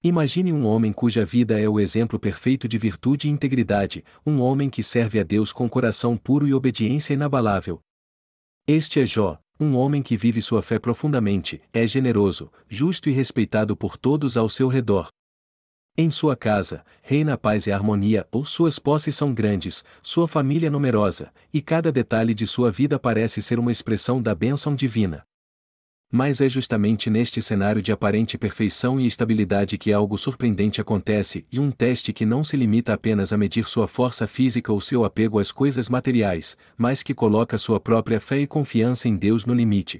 Imagine um homem cuja vida é o exemplo perfeito de virtude e integridade, um homem que serve a Deus com coração puro e obediência inabalável. Este é Jó, um homem que vive sua fé profundamente, é generoso, justo e respeitado por todos ao seu redor. Em sua casa, reina a paz e a harmonia, ou suas posses são grandes, sua família numerosa, e cada detalhe de sua vida parece ser uma expressão da bênção divina. Mas é justamente neste cenário de aparente perfeição e estabilidade que algo surpreendente acontece, e um teste que não se limita apenas a medir sua força física ou seu apego às coisas materiais, mas que coloca sua própria fé e confiança em Deus no limite.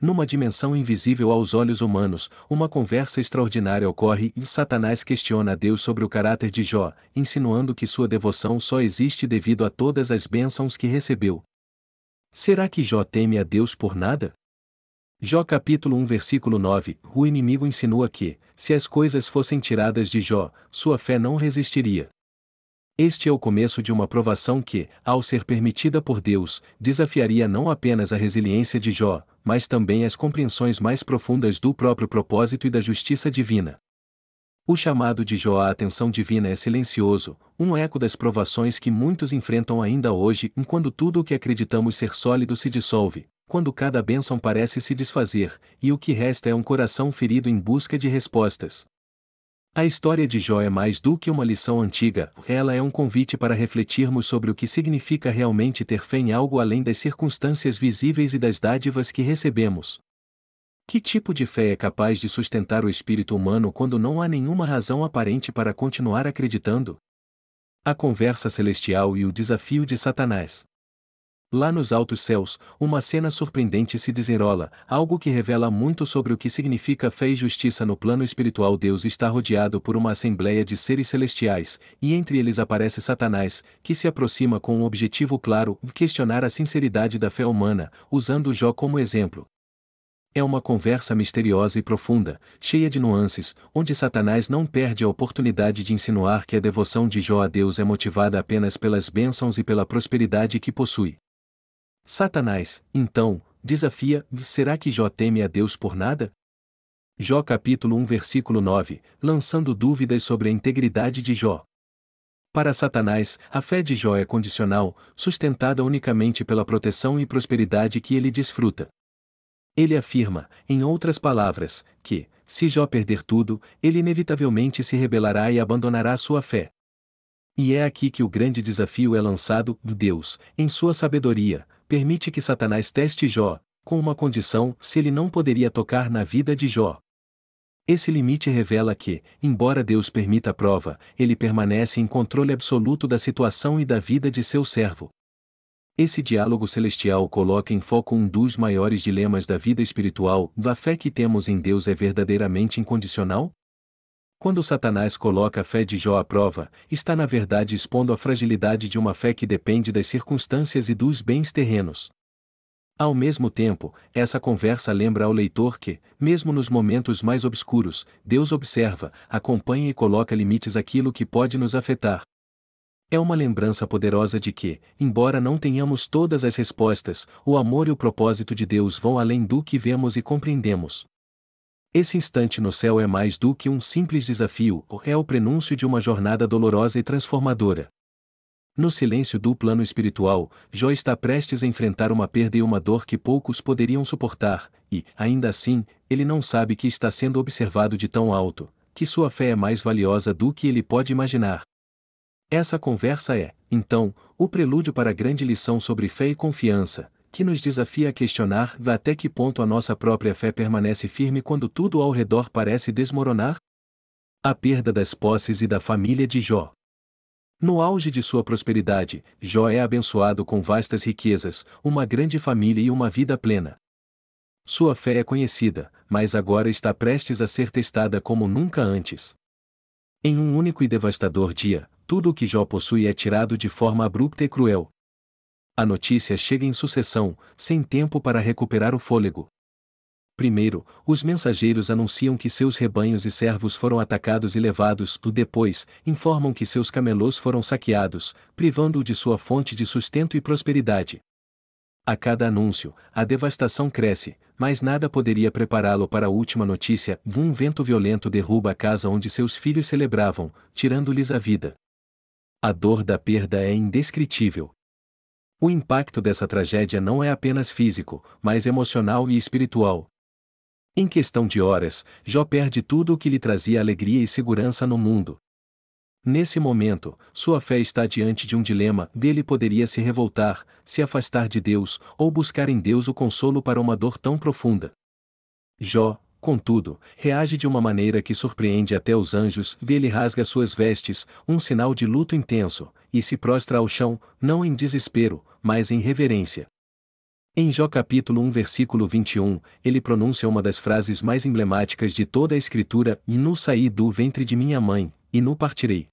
Numa dimensão invisível aos olhos humanos, uma conversa extraordinária ocorre e Satanás questiona a Deus sobre o caráter de Jó, insinuando que sua devoção só existe devido a todas as bênçãos que recebeu. Será que Jó teme a Deus por nada? Jó capítulo 1 versículo 9, o inimigo insinua que, se as coisas fossem tiradas de Jó, sua fé não resistiria. Este é o começo de uma provação que, ao ser permitida por Deus, desafiaria não apenas a resiliência de Jó, mas também as compreensões mais profundas do próprio propósito e da justiça divina. O chamado de Jó à atenção divina é silencioso, um eco das provações que muitos enfrentam ainda hoje, enquanto tudo o que acreditamos ser sólido se dissolve, quando cada bênção parece se desfazer, e o que resta é um coração ferido em busca de respostas. A história de Jó é mais do que uma lição antiga, ela é um convite para refletirmos sobre o que significa realmente ter fé em algo além das circunstâncias visíveis e das dádivas que recebemos. Que tipo de fé é capaz de sustentar o espírito humano quando não há nenhuma razão aparente para continuar acreditando? A conversa celestial e o desafio de Satanás. Lá nos altos céus, uma cena surpreendente se desenrola, algo que revela muito sobre o que significa fé e justiça no plano espiritual. Deus está rodeado por uma assembleia de seres celestiais, e entre eles aparece Satanás, que se aproxima com um objetivo claro, questionar a sinceridade da fé humana, usando Jó como exemplo. É uma conversa misteriosa e profunda, cheia de nuances, onde Satanás não perde a oportunidade de insinuar que a devoção de Jó a Deus é motivada apenas pelas bênçãos e pela prosperidade que possui. Satanás, então, desafia: será que Jó teme a Deus por nada? Jó capítulo 1 versículo 9, lançando dúvidas sobre a integridade de Jó. Para Satanás, a fé de Jó é condicional, sustentada unicamente pela proteção e prosperidade que ele desfruta. Ele afirma, em outras palavras, que, se Jó perder tudo, ele inevitavelmente se rebelará e abandonará sua fé. E é aqui que o grande desafio é lançado: Deus, em sua sabedoria, permite que Satanás teste Jó, com uma condição: se ele não poderia tocar na vida de Jó. Esse limite revela que, embora Deus permita a prova, ele permanece em controle absoluto da situação e da vida de seu servo. Esse diálogo celestial coloca em foco um dos maiores dilemas da vida espiritual: a fé que temos em Deus é verdadeiramente incondicional? Quando Satanás coloca a fé de Jó à prova, está na verdade expondo a fragilidade de uma fé que depende das circunstâncias e dos bens terrenos. Ao mesmo tempo, essa conversa lembra ao leitor que, mesmo nos momentos mais obscuros, Deus observa, acompanha e coloca limites àquilo que pode nos afetar. É uma lembrança poderosa de que, embora não tenhamos todas as respostas, o amor e o propósito de Deus vão além do que vemos e compreendemos. Esse instante no céu é mais do que um simples desafio, é o prenúncio de uma jornada dolorosa e transformadora. No silêncio do plano espiritual, Jó está prestes a enfrentar uma perda e uma dor que poucos poderiam suportar, e, ainda assim, ele não sabe que está sendo observado de tão alto, que sua fé é mais valiosa do que ele pode imaginar. Essa conversa é, então, o prelúdio para a grande lição sobre fé e confiança, que nos desafia a questionar até que ponto a nossa própria fé permanece firme quando tudo ao redor parece desmoronar? A perda das posses e da família de Jó. No auge de sua prosperidade, Jó é abençoado com vastas riquezas, uma grande família e uma vida plena. Sua fé é conhecida, mas agora está prestes a ser testada como nunca antes. Em um único e devastador dia, tudo o que Jó possui é tirado de forma abrupta e cruel. A notícia chega em sucessão, sem tempo para recuperar o fôlego. Primeiro, os mensageiros anunciam que seus rebanhos e servos foram atacados e levados, depois, informam que seus camelôs foram saqueados, privando-o de sua fonte de sustento e prosperidade. A cada anúncio, a devastação cresce, mas nada poderia prepará-lo para a última notícia: um vento violento derruba a casa onde seus filhos celebravam, tirando-lhes a vida. A dor da perda é indescritível. O impacto dessa tragédia não é apenas físico, mas emocional e espiritual. Em questão de horas, Jó perde tudo o que lhe trazia alegria e segurança no mundo. Nesse momento, sua fé está diante de um dilema: dele poderia se revoltar, se afastar de Deus, ou buscar em Deus o consolo para uma dor tão profunda. Jó, contudo, reage de uma maneira que surpreende até os anjos. Ele rasga suas vestes, um sinal de luto intenso, e se prostra ao chão, não em desespero, mas em reverência. Em Jó capítulo 1 versículo 21, ele pronuncia uma das frases mais emblemáticas de toda a Escritura: e nu saí do ventre de minha mãe, e nu partirei.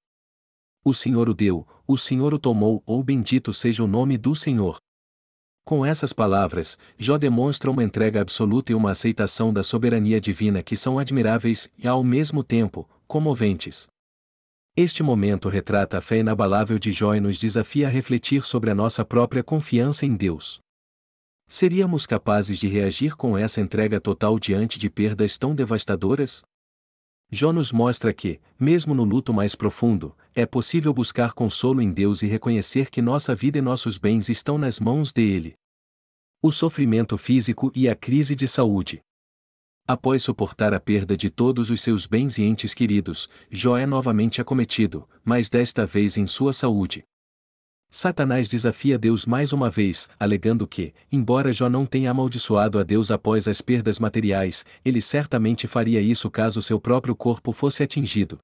O Senhor o deu, o Senhor o tomou, ou bendito seja o nome do Senhor. Com essas palavras, Jó demonstra uma entrega absoluta e uma aceitação da soberania divina que são admiráveis e, ao mesmo tempo, comoventes. Este momento retrata a fé inabalável de Jó e nos desafia a refletir sobre a nossa própria confiança em Deus. Seríamos capazes de reagir com essa entrega total diante de perdas tão devastadoras? Jó nos mostra que, mesmo no luto mais profundo, é possível buscar consolo em Deus e reconhecer que nossa vida e nossos bens estão nas mãos dele. O sofrimento físico e a crise de saúde. Após suportar a perda de todos os seus bens e entes queridos, Jó é novamente acometido, mas desta vez em sua saúde. Satanás desafia Deus mais uma vez, alegando que, embora Jó não tenha amaldiçoado a Deus após as perdas materiais, ele certamente faria isso caso seu próprio corpo fosse atingido.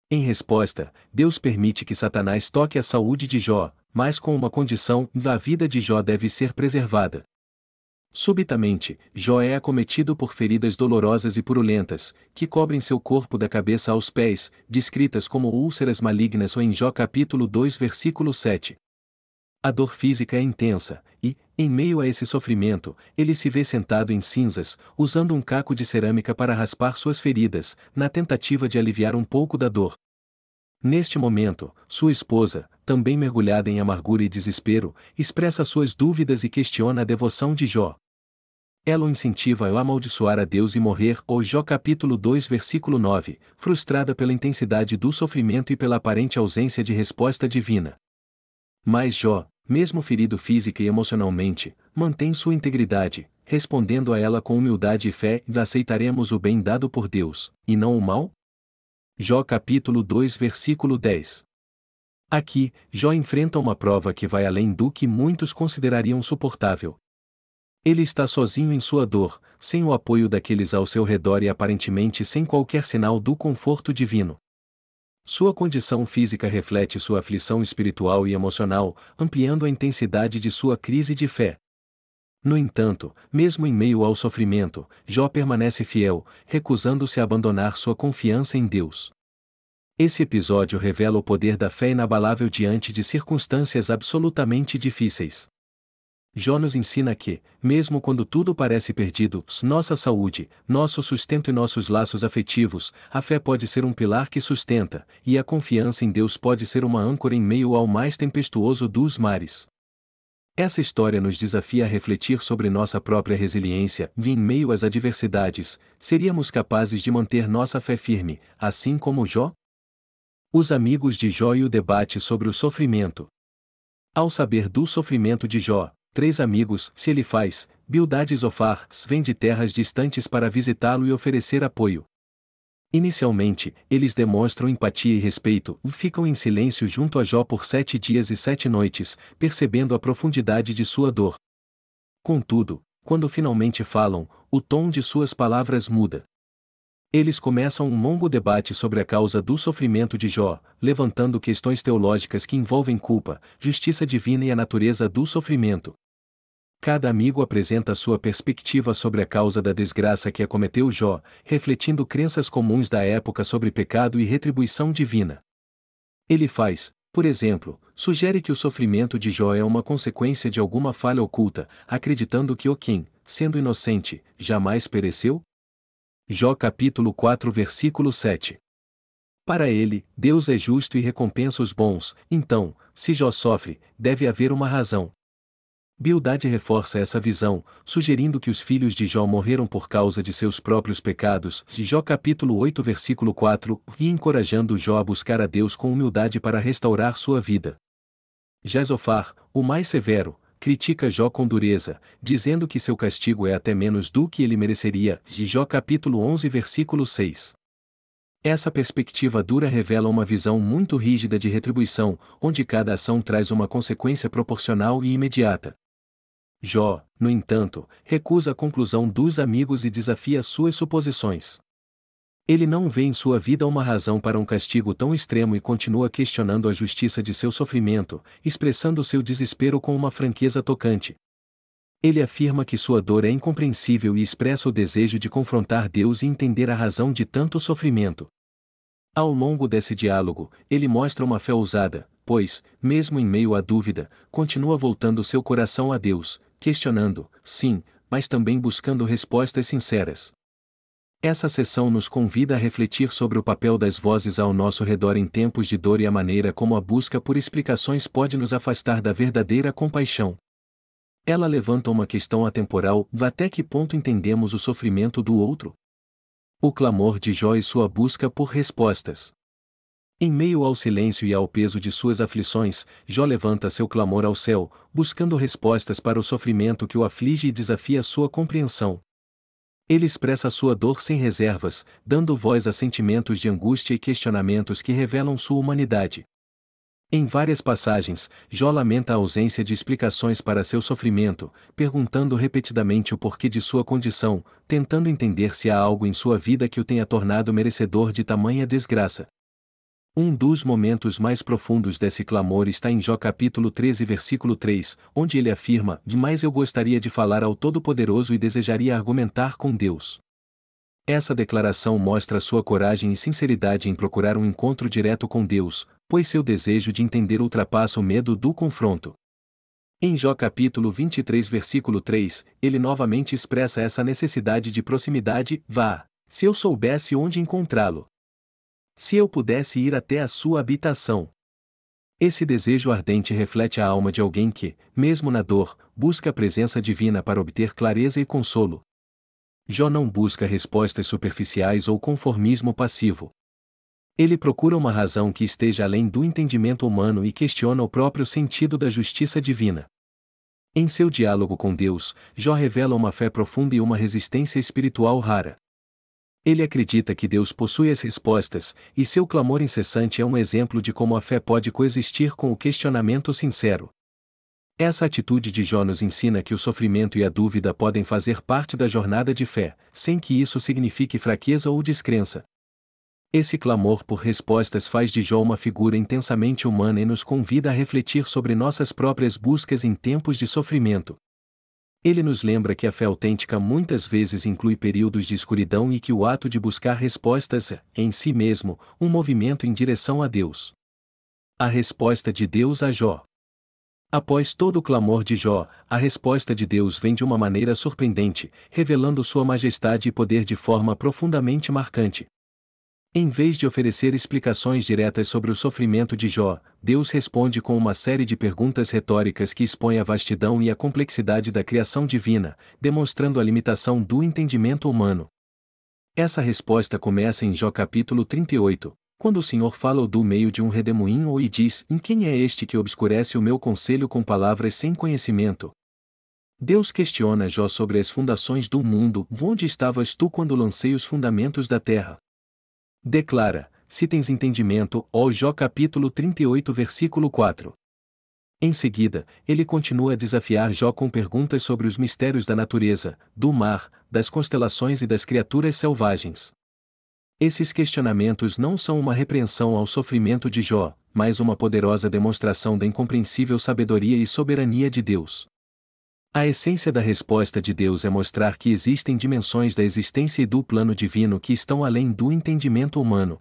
Em resposta, Deus permite que Satanás toque a saúde de Jó, mas com uma condição: a vida de Jó deve ser preservada. Subitamente, Jó é acometido por feridas dolorosas e purulentas, que cobrem seu corpo da cabeça aos pés, descritas como úlceras malignas ou em Jó capítulo 2 versículo 7. A dor física é intensa, e, em meio a esse sofrimento, ele se vê sentado em cinzas, usando um caco de cerâmica para raspar suas feridas, na tentativa de aliviar um pouco da dor. Neste momento, sua esposa, também mergulhada em amargura e desespero, expressa suas dúvidas e questiona a devoção de Jó. Ela o incentiva a amaldiçoar a Deus e morrer, ou Jó capítulo 2 versículo 9, frustrada pela intensidade do sofrimento e pela aparente ausência de resposta divina. Mas Jó, mesmo ferido física e emocionalmente, mantém sua integridade, respondendo a ela com humildade e fé: aceitaremos o bem dado por Deus, e não o mal? Jó capítulo 2 versículo 10. Aqui, Jó enfrenta uma prova que vai além do que muitos considerariam suportável. Ele está sozinho em sua dor, sem o apoio daqueles ao seu redor e aparentemente sem qualquer sinal do conforto divino. Sua condição física reflete sua aflição espiritual e emocional, ampliando a intensidade de sua crise de fé. No entanto, mesmo em meio ao sofrimento, Jó permanece fiel, recusando-se a abandonar sua confiança em Deus. Esse episódio revela o poder da fé inabalável diante de circunstâncias absolutamente difíceis. Jó nos ensina que, mesmo quando tudo parece perdido, nossa saúde, nosso sustento e nossos laços afetivos, a fé pode ser um pilar que sustenta, e a confiança em Deus pode ser uma âncora em meio ao mais tempestuoso dos mares. Essa história nos desafia a refletir sobre nossa própria resiliência, e em meio às adversidades, seríamos capazes de manter nossa fé firme, assim como Jó? Os amigos de Jó e o debate sobre o sofrimento. Ao saber do sofrimento de Jó, 3 amigos, se ele faz, Bildad e Zofar, vêm de terras distantes para visitá-lo e oferecer apoio. Inicialmente, eles demonstram empatia e respeito e ficam em silêncio junto a Jó por 7 dias e 7 noites, percebendo a profundidade de sua dor. Contudo, quando finalmente falam, o tom de suas palavras muda. Eles começam um longo debate sobre a causa do sofrimento de Jó, levantando questões teológicas que envolvem culpa, justiça divina e a natureza do sofrimento. Cada amigo apresenta sua perspectiva sobre a causa da desgraça que acometeu Jó, refletindo crenças comuns da época sobre pecado e retribuição divina. Ele faz, por exemplo, sugere que o sofrimento de Jó é uma consequência de alguma falha oculta, acreditando que Oquim, sendo inocente, jamais pereceu? Jó capítulo 4 versículo 7. Para ele, Deus é justo e recompensa os bons, então, se Jó sofre, deve haver uma razão. Bildade reforça essa visão, sugerindo que os filhos de Jó morreram por causa de seus próprios pecados, de Jó capítulo 8 versículo 4, e encorajando Jó a buscar a Deus com humildade para restaurar sua vida. Já Zofar, o mais severo, critica Jó com dureza, dizendo que seu castigo é até menos do que ele mereceria, de Jó capítulo 11 versículo 6. Essa perspectiva dura revela uma visão muito rígida de retribuição, onde cada ação traz uma consequência proporcional e imediata. Jó, no entanto, recusa a conclusão dos amigos e desafia suas suposições. Ele não vê em sua vida uma razão para um castigo tão extremo e continua questionando a justiça de seu sofrimento, expressando seu desespero com uma franqueza tocante. Ele afirma que sua dor é incompreensível e expressa o desejo de confrontar Deus e entender a razão de tanto sofrimento. Ao longo desse diálogo, ele mostra uma fé ousada, pois, mesmo em meio à dúvida, continua voltando seu coração a Deus, questionando, sim, mas também buscando respostas sinceras. Essa sessão nos convida a refletir sobre o papel das vozes ao nosso redor em tempos de dor e a maneira como a busca por explicações pode nos afastar da verdadeira compaixão. Ela levanta uma questão atemporal: até que ponto entendemos o sofrimento do outro? O clamor de Jó e sua busca por respostas. Em meio ao silêncio e ao peso de suas aflições, Jó levanta seu clamor ao céu, buscando respostas para o sofrimento que o aflige e desafia sua compreensão. Ele expressa sua dor sem reservas, dando voz a sentimentos de angústia e questionamentos que revelam sua humanidade. Em várias passagens, Jó lamenta a ausência de explicações para seu sofrimento, perguntando repetidamente o porquê de sua condição, tentando entender se há algo em sua vida que o tenha tornado merecedor de tamanha desgraça. Um dos momentos mais profundos desse clamor está em Jó capítulo 13 versículo 3, onde ele afirma: "Demais eu gostaria de falar ao Todo-Poderoso e desejaria argumentar com Deus." Essa declaração mostra sua coragem e sinceridade em procurar um encontro direto com Deus, pois seu desejo de entender ultrapassa o medo do confronto. Em Jó capítulo 23 versículo 3, ele novamente expressa essa necessidade de proximidade: "Vá, se eu soubesse onde encontrá-lo. Se eu pudesse ir até a sua habitação." Esse desejo ardente reflete a alma de alguém que, mesmo na dor, busca a presença divina para obter clareza e consolo. Jó não busca respostas superficiais ou conformismo passivo. Ele procura uma razão que esteja além do entendimento humano e questiona o próprio sentido da justiça divina. Em seu diálogo com Deus, Jó revela uma fé profunda e uma resistência espiritual rara. Ele acredita que Deus possui as respostas, e seu clamor incessante é um exemplo de como a fé pode coexistir com o questionamento sincero. Essa atitude de Jó nos ensina que o sofrimento e a dúvida podem fazer parte da jornada de fé, sem que isso signifique fraqueza ou descrença. Esse clamor por respostas faz de Jó uma figura intensamente humana e nos convida a refletir sobre nossas próprias buscas em tempos de sofrimento. Ele nos lembra que a fé autêntica muitas vezes inclui períodos de escuridão e que o ato de buscar respostas é, em si mesmo, um movimento em direção a Deus. A resposta de Deus a Jó. Após todo o clamor de Jó, a resposta de Deus vem de uma maneira surpreendente, revelando sua majestade e poder de forma profundamente marcante. Em vez de oferecer explicações diretas sobre o sofrimento de Jó, Deus responde com uma série de perguntas retóricas que expõem a vastidão e a complexidade da criação divina, demonstrando a limitação do entendimento humano. Essa resposta começa em Jó capítulo 38, quando o Senhor fala do meio de um redemoinho e diz: "Em quem é este que obscurece o meu conselho com palavras sem conhecimento?" Deus questiona Jó sobre as fundações do mundo: "Onde estavas tu quando lancei os fundamentos da terra?" Declara: "Se tens entendimento", ó Jó capítulo 38 versículo 4. Em seguida, ele continua a desafiar Jó com perguntas sobre os mistérios da natureza, do mar, das constelações e das criaturas selvagens. Esses questionamentos não são uma repreensão ao sofrimento de Jó, mas uma poderosa demonstração da incompreensível sabedoria e soberania de Deus. A essência da resposta de Deus é mostrar que existem dimensões da existência e do plano divino que estão além do entendimento humano.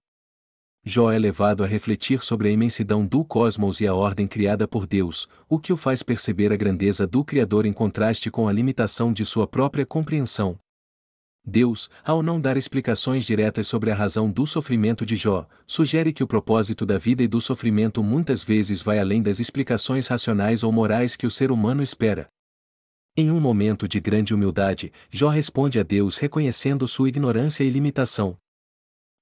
Jó é levado a refletir sobre a imensidão do cosmos e a ordem criada por Deus, o que o faz perceber a grandeza do Criador em contraste com a limitação de sua própria compreensão. Deus, ao não dar explicações diretas sobre a razão do sofrimento de Jó, sugere que o propósito da vida e do sofrimento muitas vezes vai além das explicações racionais ou morais que o ser humano espera. Em um momento de grande humildade, Jó responde a Deus reconhecendo sua ignorância e limitação.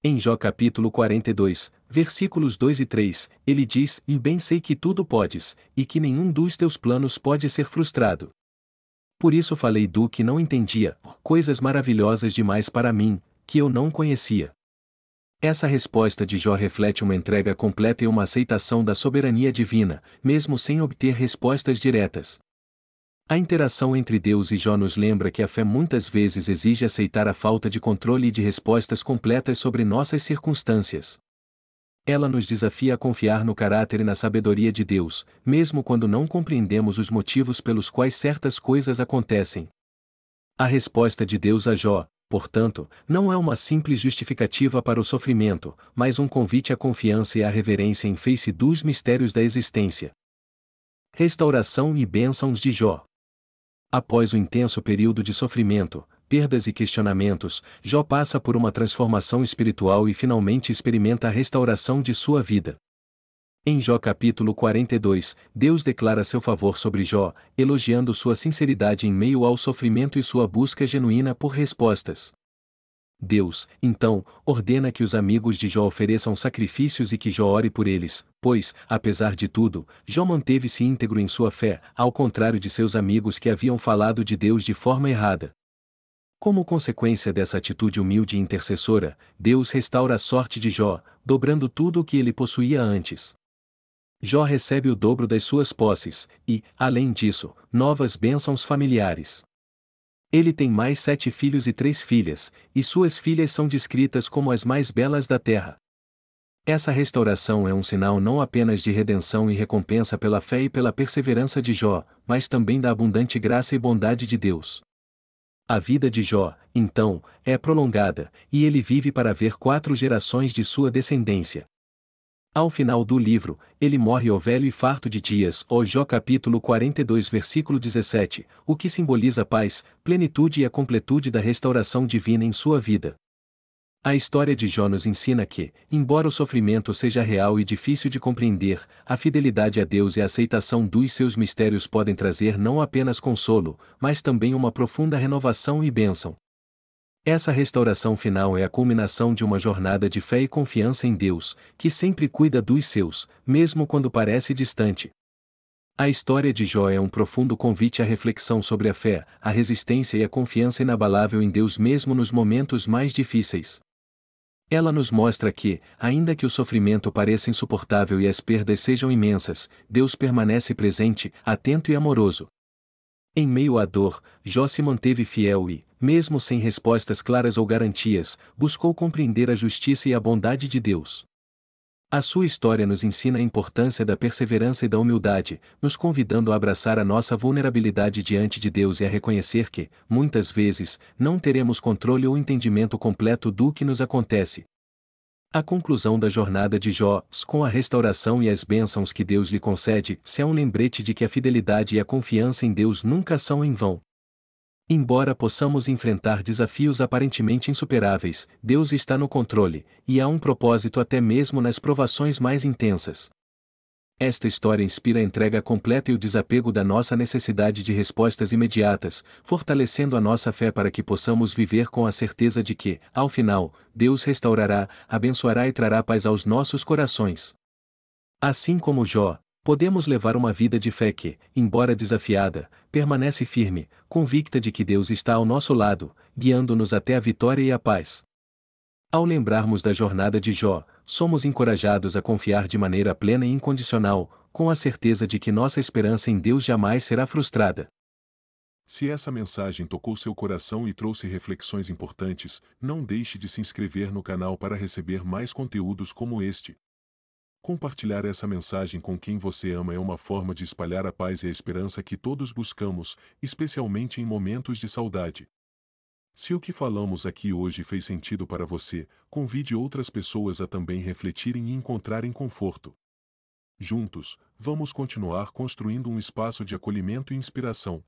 Em Jó capítulo 42, versículos 2 e 3, ele diz: E bem sei que tudo podes, e que nenhum dos teus planos pode ser frustrado. Por isso falei do que não entendia, coisas maravilhosas demais para mim, que eu não conhecia. Essa resposta de Jó reflete uma entrega completa e uma aceitação da soberania divina, mesmo sem obter respostas diretas. A interação entre Deus e Jó nos lembra que a fé muitas vezes exige aceitar a falta de controle e de respostas completas sobre nossas circunstâncias. Ela nos desafia a confiar no caráter e na sabedoria de Deus, mesmo quando não compreendemos os motivos pelos quais certas coisas acontecem. A resposta de Deus a Jó, portanto, não é uma simples justificativa para o sofrimento, mas um convite à confiança e à reverência em face dos mistérios da existência. Restauração e bênçãos de Jó. Após o intenso período de sofrimento, perdas e questionamentos, Jó passa por uma transformação espiritual e finalmente experimenta a restauração de sua vida. Em Jó capítulo 42, Deus declara seu favor sobre Jó, elogiando sua sinceridade em meio ao sofrimento e sua busca genuína por respostas. Deus, então, ordena que os amigos de Jó ofereçam sacrifícios e que Jó ore por eles, pois, apesar de tudo, Jó manteve-se íntegro em sua fé, ao contrário de seus amigos que haviam falado de Deus de forma errada. Como consequência dessa atitude humilde e intercessora, Deus restaura a sorte de Jó, dobrando tudo o que ele possuía antes. Jó recebe o dobro das suas posses, e, além disso, novas bênçãos familiares. Ele tem mais 7 filhos e 3 filhas, e suas filhas são descritas como as mais belas da terra. Essa restauração é um sinal não apenas de redenção e recompensa pela fé e pela perseverança de Jó, mas também da abundante graça e bondade de Deus. A vida de Jó, então, é prolongada, e ele vive para ver 4 gerações de sua descendência. Ao final do livro, ele morre ó velho e farto de dias, ó Jó capítulo 42 versículo 17, o que simboliza a paz, plenitude e a completude da restauração divina em sua vida. A história de Jó nos ensina que, embora o sofrimento seja real e difícil de compreender, a fidelidade a Deus e a aceitação dos seus mistérios podem trazer não apenas consolo, mas também uma profunda renovação e bênção. Essa restauração final é a culminação de uma jornada de fé e confiança em Deus, que sempre cuida dos seus, mesmo quando parece distante. A história de Jó é um profundo convite à reflexão sobre a fé, a resistência e a confiança inabalável em Deus mesmo nos momentos mais difíceis. Ela nos mostra que, ainda que o sofrimento pareça insuportável e as perdas sejam imensas, Deus permanece presente, atento e amoroso. Em meio à dor, Jó se manteve fiel e, mesmo sem respostas claras ou garantias, buscou compreender a justiça e a bondade de Deus. A sua história nos ensina a importância da perseverança e da humildade, nos convidando a abraçar a nossa vulnerabilidade diante de Deus e a reconhecer que, muitas vezes, não teremos controle ou entendimento completo do que nos acontece. A conclusão da jornada de Jó, com a restauração e as bênçãos que Deus lhe concede, é um lembrete de que a fidelidade e a confiança em Deus nunca são em vão. Embora possamos enfrentar desafios aparentemente insuperáveis, Deus está no controle, e há um propósito até mesmo nas provações mais intensas. Esta história inspira a entrega completa e o desapego da nossa necessidade de respostas imediatas, fortalecendo a nossa fé para que possamos viver com a certeza de que, ao final, Deus restaurará, abençoará e trará paz aos nossos corações. Assim como Jó, podemos levar uma vida de fé que, embora desafiada, permanece firme, convicta de que Deus está ao nosso lado, guiando-nos até a vitória e a paz. Ao lembrarmos da jornada de Jó, somos encorajados a confiar de maneira plena e incondicional, com a certeza de que nossa esperança em Deus jamais será frustrada. Se essa mensagem tocou seu coração e trouxe reflexões importantes, não deixe de se inscrever no canal para receber mais conteúdos como este. Compartilhar essa mensagem com quem você ama é uma forma de espalhar a paz e a esperança que todos buscamos, especialmente em momentos de saudade. Se o que falamos aqui hoje fez sentido para você, convide outras pessoas a também refletirem e encontrarem conforto. Juntos, vamos continuar construindo um espaço de acolhimento e inspiração.